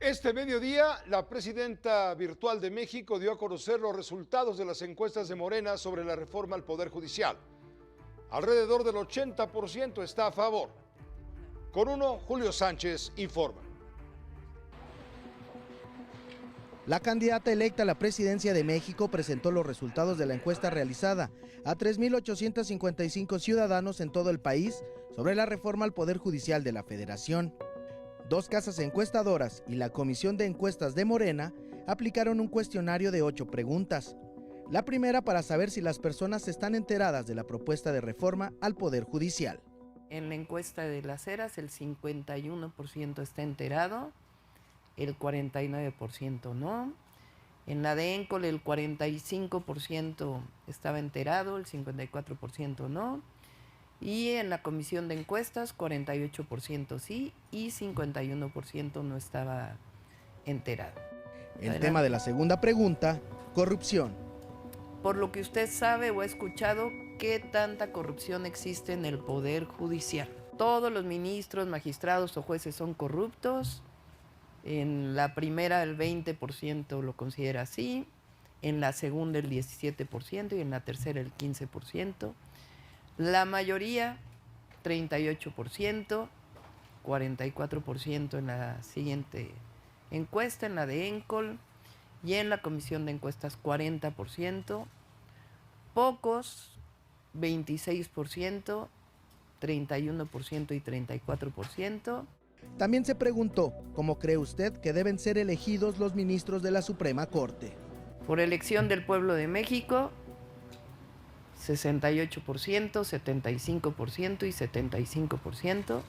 Este mediodía, la presidenta virtual de México dio a conocer los resultados de las encuestas de Morena sobre la reforma al Poder Judicial. Alrededor del 80% está a favor. Con uno, Julio Sánchez informa. La candidata electa a la presidencia de México presentó los resultados de la encuesta realizada a 3,855 ciudadanos en todo el país sobre la reforma al Poder Judicial de la Federación. Dos casas encuestadoras y la Comisión de Encuestas de Morena aplicaron un cuestionario de 8 preguntas. La primera para saber si las personas están enteradas de la propuesta de reforma al Poder Judicial. En la encuesta de Las Heras el 51% está enterado, el 49% no. En la de Encol el 45% estaba enterado, el 54% no. Y en la comisión de encuestas 48% sí y 51% no estaba enterado. El tema de la segunda pregunta, corrupción. Por lo que usted sabe o ha escuchado, ¿qué tanta corrupción existe en el Poder Judicial? Todos los ministros, magistrados o jueces son corruptos. En la primera el 20% lo considera así, en la segunda el 17% y en la tercera el 15%. La mayoría, 38%, 44% en la siguiente encuesta, en la de Encol, y en la comisión de encuestas 40%, pocos, 26%, 31% y 34%. También se preguntó, ¿cómo cree usted que deben ser elegidos los ministros de la Suprema Corte? Por elección del pueblo de México, 68%, 75% y 75%.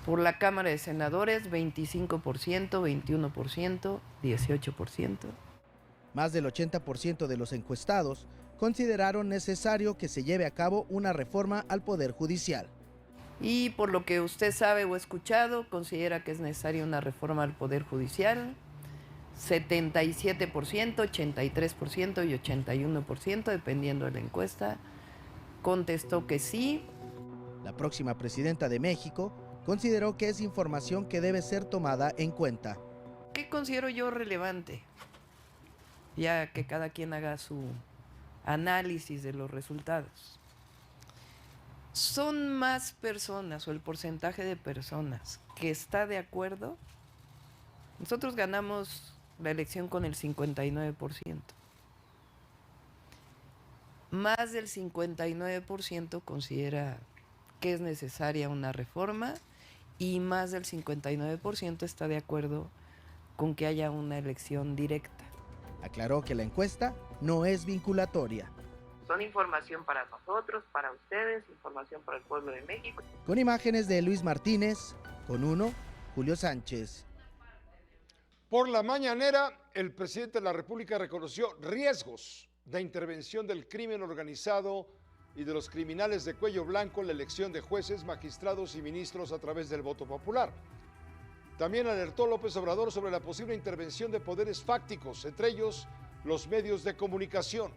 Por la Cámara de Senadores, 25%, 21%, 18%. Más del 80% de los encuestados consideraron necesario que se lleve a cabo una reforma al Poder Judicial. Y por lo que usted sabe o ha escuchado, considera que es necesaria una reforma al Poder Judicial. 77%, 83% y 81%, dependiendo de la encuesta, contestó que sí. La próxima presidenta de México consideró que es información que debe ser tomada en cuenta. ¿Qué considero yo relevante? Ya que cada quien haga su análisis de los resultados. Son más personas o el porcentaje de personas que está de acuerdo. Nosotros ganamos la elección con el 59%. Más del 59% considera que es necesaria una reforma y más del 59% está de acuerdo con que haya una elección directa. Aclaró que la encuesta no es vinculatoria. Son información para nosotros, para ustedes, información para el pueblo de México. Con imágenes de Luis Martínez, con uno, Julio Sánchez. Por la mañanera, el presidente de la República reconoció riesgos de intervención del crimen organizado y de los criminales de cuello blanco en la elección de jueces, magistrados y ministros a través del voto popular. También alertó López Obrador sobre la posible intervención de poderes fácticos, entre ellos los medios de comunicación.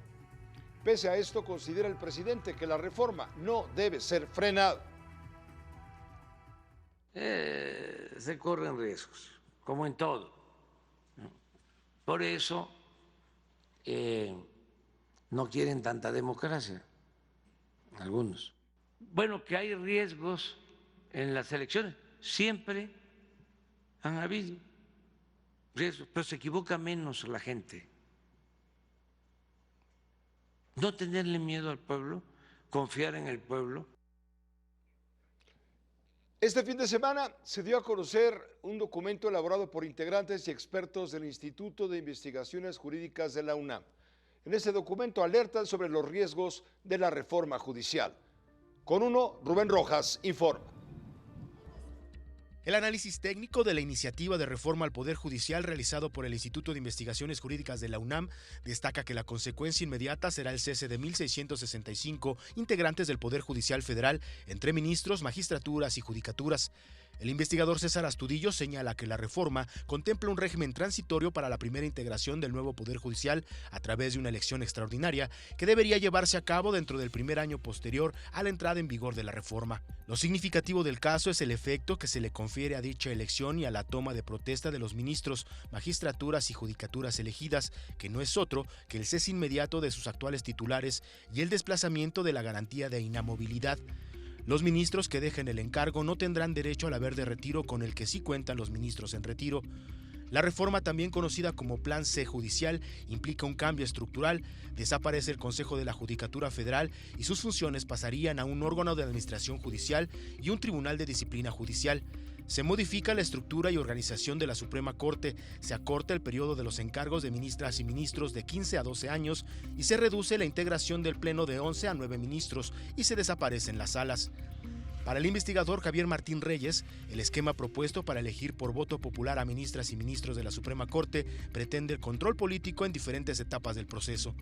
Pese a esto, considera el presidente que la reforma no debe ser frenada. Se corren riesgos, como en todo. Por eso no quieren tanta democracia, algunos. Bueno, que hay riesgos en las elecciones, siempre han habido riesgos, pero se equivoca menos la gente. No tenerle miedo al pueblo, confiar en el pueblo. Este fin de semana se dio a conocer un documento elaborado por integrantes y expertos del Instituto de Investigaciones Jurídicas de la UNAM. En ese documento alertan sobre los riesgos de la reforma judicial. Con uno, Rubén Rojas informa. El análisis técnico de la iniciativa de reforma al Poder Judicial realizado por el Instituto de Investigaciones Jurídicas de la UNAM destaca que la consecuencia inmediata será el cese de 1,665 integrantes del Poder Judicial Federal entre ministros, magistraturas y judicaturas. El investigador César Astudillo señala que la reforma contempla un régimen transitorio para la primera integración del nuevo Poder Judicial a través de una elección extraordinaria que debería llevarse a cabo dentro del primer año posterior a la entrada en vigor de la reforma. Lo significativo del caso es el efecto que se le confiere a dicha elección y a la toma de protesta de los ministros, magistraturas y judicaturas elegidas, que no es otro que el cese inmediato de sus actuales titulares y el desplazamiento de la garantía de inamovilidad. Los ministros que dejen el encargo no tendrán derecho al haber de retiro con el que sí cuentan los ministros en retiro. La reforma, también conocida como Plan C Judicial, implica un cambio estructural. Desaparece el Consejo de la Judicatura Federal y sus funciones pasarían a un órgano de administración judicial y un tribunal de disciplina judicial. Se modifica la estructura y organización de la Suprema Corte, se acorta el periodo de los encargos de ministras y ministros de 15 a 12 años y se reduce la integración del Pleno de 11 a 9 ministros y se desaparecen las salas. Para el investigador Javier Martín Reyes, el esquema propuesto para elegir por voto popular a ministras y ministros de la Suprema Corte pretende el control político en diferentes etapas del proceso.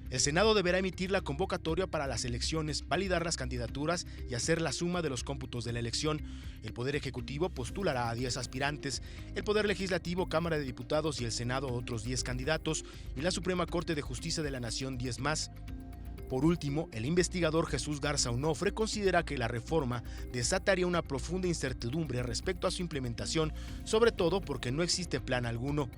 El Senado deberá emitir la convocatoria para las elecciones, validar las candidaturas y hacer la suma de los cómputos de la elección. El Poder Ejecutivo postulará a 10 aspirantes, el Poder Legislativo, Cámara de Diputados y el Senado otros 10 candidatos y la Suprema Corte de Justicia de la Nación 10 más. Por último, el investigador Jesús Garza Onofre considera que la reforma desataría una profunda incertidumbre respecto a su implementación, sobre todo porque no existe plan alguno.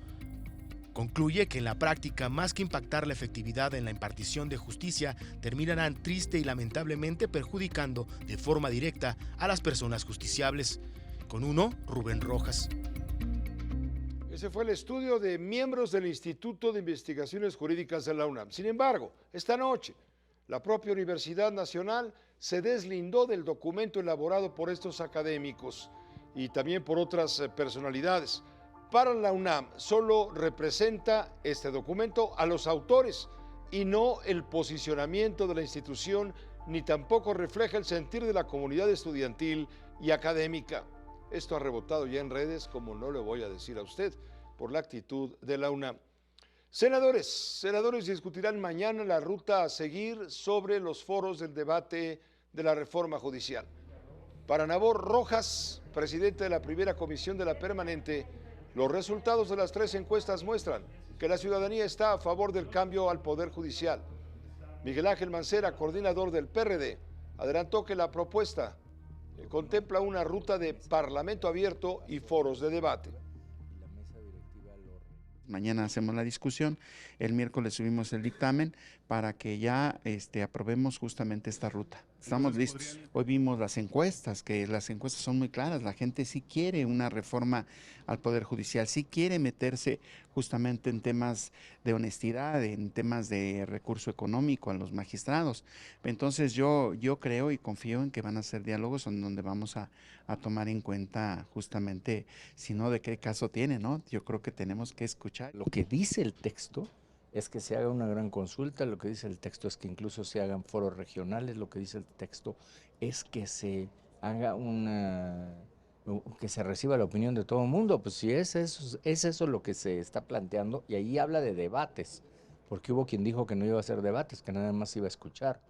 Concluye que en la práctica, más que impactar la efectividad en la impartición de justicia, terminarán triste y lamentablemente perjudicando de forma directa a las personas justiciables. Con uno, Rubén Rojas. Ese fue el estudio de miembros del Instituto de Investigaciones Jurídicas de la UNAM. Sin embargo, esta noche, la propia Universidad Nacional se deslindó del documento elaborado por estos académicos y también por otras personalidades. Para la UNAM solo representa este documento a los autores y no el posicionamiento de la institución, ni tampoco refleja el sentir de la comunidad estudiantil y académica. Esto ha rebotado ya en redes, como no le voy a decir a usted, por la actitud de la UNAM. Senadores discutirán mañana la ruta a seguir sobre los foros del debate de la reforma judicial. Para Nabor Rojas, presidente de la primera comisión de la permanente, los resultados de las 3 encuestas muestran que la ciudadanía está a favor del cambio al Poder Judicial. Miguel Ángel Mancera, coordinador del PRD, adelantó que la propuesta contempla una ruta de parlamento abierto y foros de debate. Mañana hacemos la discusión, el miércoles subimos el dictamen para que ya aprobemos justamente esta ruta. Estamos listos. Hoy vimos las encuestas, que las encuestas son muy claras, la gente sí quiere una reforma al Poder Judicial, sí quiere meterse justamente en temas de honestidad, en temas de recurso económico a los magistrados. Entonces yo creo y confío en que van a ser diálogos en donde vamos a tomar en cuenta justamente, si no, de qué caso tiene, ¿no? Yo creo que tenemos que escuchar. Lo que dice el texto es que se haga una gran consulta, lo que dice el texto es que incluso se hagan foros regionales, lo que dice el texto es que se haga que se reciba la opinión de todo el mundo. Pues si es eso lo que se está planteando, y ahí habla de debates, porque hubo quien dijo que no iba a hacer debates, que nada más iba a escuchar.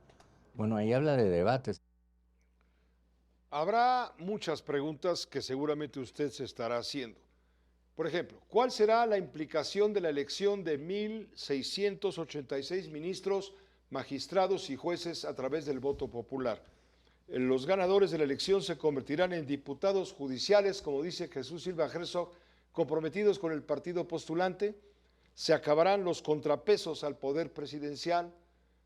Bueno, ahí habla de debates. Habrá muchas preguntas que seguramente usted se estará haciendo. Por ejemplo, ¿cuál será la implicación de la elección de 1,686 ministros, magistrados y jueces a través del voto popular? Los ganadores de la elección se convertirán en diputados judiciales, como dice Jesús Silva Herzog, comprometidos con el partido postulante. Se acabarán los contrapesos al poder presidencial.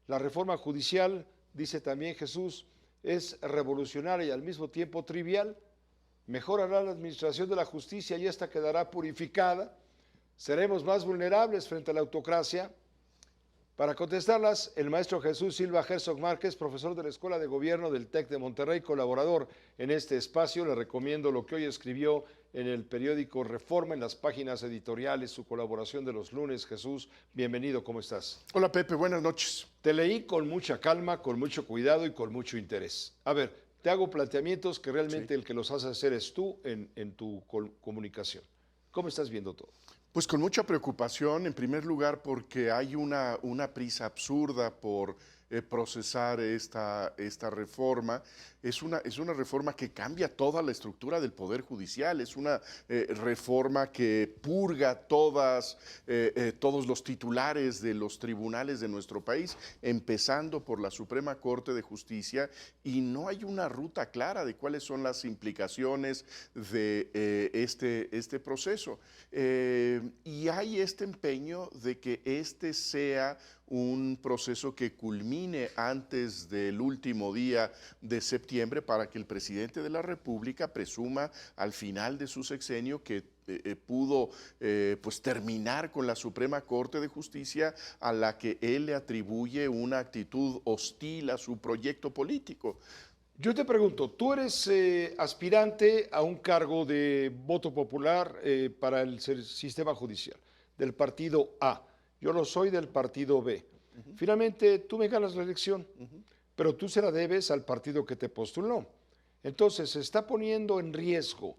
La reforma judicial, dice también Jesús, es revolucionaria y al mismo tiempo trivial. Mejorará la administración de la justicia y esta quedará purificada. Seremos más vulnerables frente a la autocracia. Para contestarlas, el maestro Jesús Silva Herzog Márquez, profesor de la Escuela de Gobierno del TEC de Monterrey, colaborador en este espacio. Le recomiendo lo que hoy escribió en el periódico Reforma, en las páginas editoriales, su colaboración de los lunes. Jesús, bienvenido, ¿cómo estás? Hola Pepe, buenas noches. Te leí con mucha calma, con mucho cuidado y con mucho interés. A ver, te hago planteamientos que realmente el que los hace hacer es tú en tu comunicación. ¿Cómo estás viendo todo? Pues con mucha preocupación, en primer lugar porque hay una prisa absurda por procesar esta reforma. Es una reforma que cambia toda la estructura del Poder Judicial, es una reforma que purga todos los titulares de los tribunales de nuestro país, empezando por la Suprema Corte de Justicia, y no hay una ruta clara de cuáles son las implicaciones de este proceso. Y hay este empeño de que este sea un proceso que culmine antes del último día de septiembre para que el presidente de la República presuma al final de su sexenio que pudo pues terminar con la Suprema Corte de Justicia, a la que él le atribuye una actitud hostil a su proyecto político. Yo te pregunto, tú eres aspirante a un cargo de voto popular para el sistema judicial, del partido A. Yo lo soy del partido B. Finalmente, tú me ganas la elección, pero tú se la debes al partido que te postuló. Entonces, se está poniendo en riesgo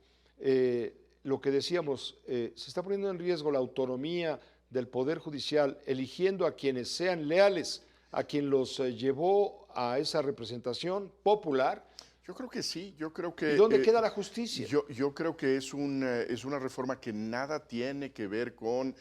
lo que decíamos, se está poniendo en riesgo la autonomía del Poder Judicial, eligiendo a quienes sean leales a quien los llevó a esa representación popular. Yo creo que sí, yo creo que... ¿Y dónde queda la justicia? Yo creo que es una reforma que nada tiene que ver con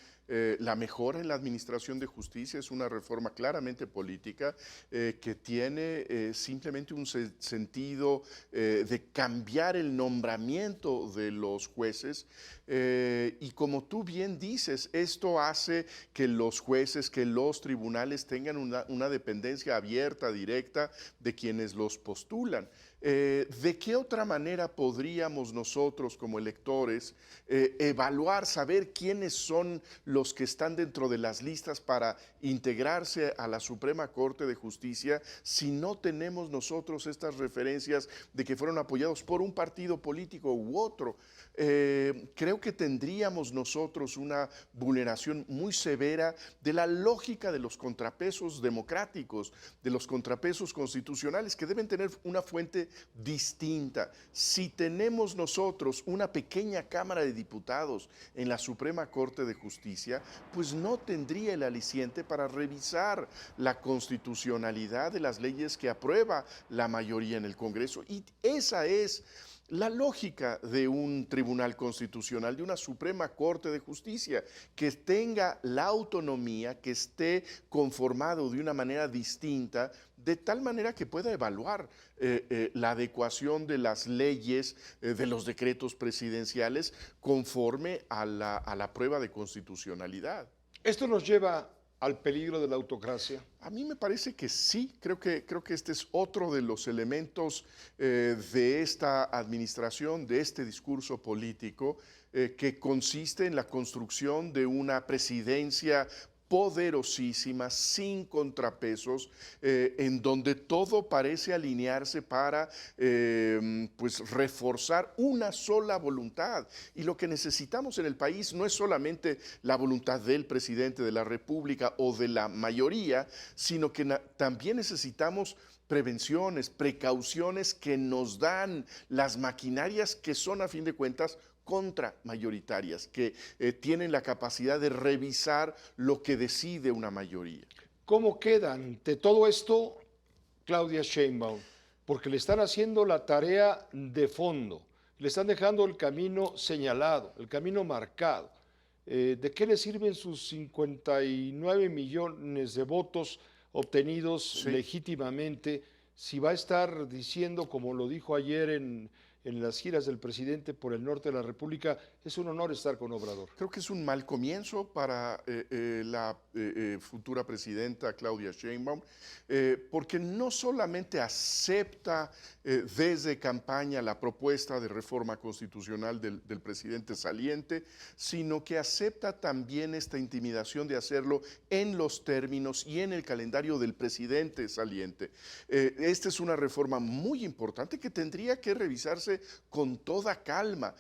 la mejora en la administración de justicia. Es una reforma claramente política que tiene simplemente un sentido de cambiar el nombramiento de los jueces. Y como tú bien dices, esto hace que los jueces, que los tribunales tengan una dependencia abierta, directa de quienes los postulan. ¿De qué otra manera podríamos nosotros como electores evaluar, saber quiénes son los que están dentro de las listas para integrarse a la Suprema Corte de Justicia si no tenemos nosotros estas referencias de que fueron apoyados por un partido político u otro? Creo que tendríamos nosotros una vulneración muy severa de la lógica de los contrapesos democráticos, de los contrapesos constitucionales, que deben tener una fuente distinta. Si tenemos nosotros una pequeña Cámara de Diputados en la Suprema Corte de Justicia, pues no tendría el aliciente para revisar la constitucionalidad de las leyes que aprueba la mayoría en el Congreso. Y esa es la lógica de un tribunal constitucional, de una Suprema Corte de Justicia, que tenga la autonomía, que esté conformado de una manera distinta, de tal manera que pueda evaluar la adecuación de las leyes, de los decretos presidenciales, conforme a la prueba de constitucionalidad. ¿Esto nos lleva al peligro de la autocracia? A mí me parece que sí, creo que este es otro de los elementos de esta administración, de este discurso político, que consiste en la construcción de una presidencia poderosísima, sin contrapesos, en donde todo parece alinearse para pues reforzar una sola voluntad. Y lo que necesitamos en el país no es solamente la voluntad del presidente de la República o de la mayoría, sino que también necesitamos prevenciones, precauciones que nos dan las maquinarias que son, a fin de cuentas, contramayoritarias, que tienen la capacidad de revisar lo que decide una mayoría. ¿Cómo queda ante todo esto Claudia Sheinbaum? Porque le están haciendo la tarea de fondo, le están dejando el camino señalado, el camino marcado. ¿De qué le sirven sus 59 millones de votos obtenidos legítimamente si va a estar diciendo, como lo dijo ayer en las giras del presidente por el norte de la República, es un honor estar con Obrador? Creo que es un mal comienzo para la futura presidenta Claudia Sheinbaum, porque no solamente acepta desde campaña la propuesta de reforma constitucional del presidente saliente, sino que acepta también esta intimidación de hacerlo en los términos y en el calendario del presidente saliente. Esta es una reforma muy importante que tendría que revisarse hacerse con toda calma,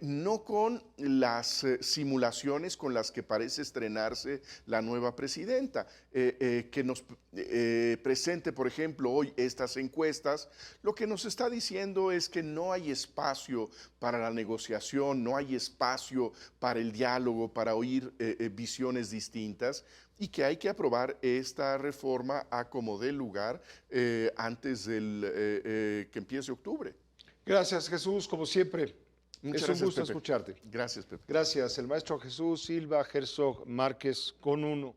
no con las simulaciones con las que parece estrenarse la nueva presidenta, que nos presente, por ejemplo, hoy estas encuestas. Lo que nos está diciendo es que no hay espacio para la negociación, no hay espacio para el diálogo, para oír visiones distintas, y que hay que aprobar esta reforma a como dé lugar antes del que empiece octubre. Gracias, Jesús, como siempre. Muchas es gracias, un gusto Pepe. escucharte. Gracias, Pepe. Gracias, el maestro Jesús Silva Herzog Márquez con 1.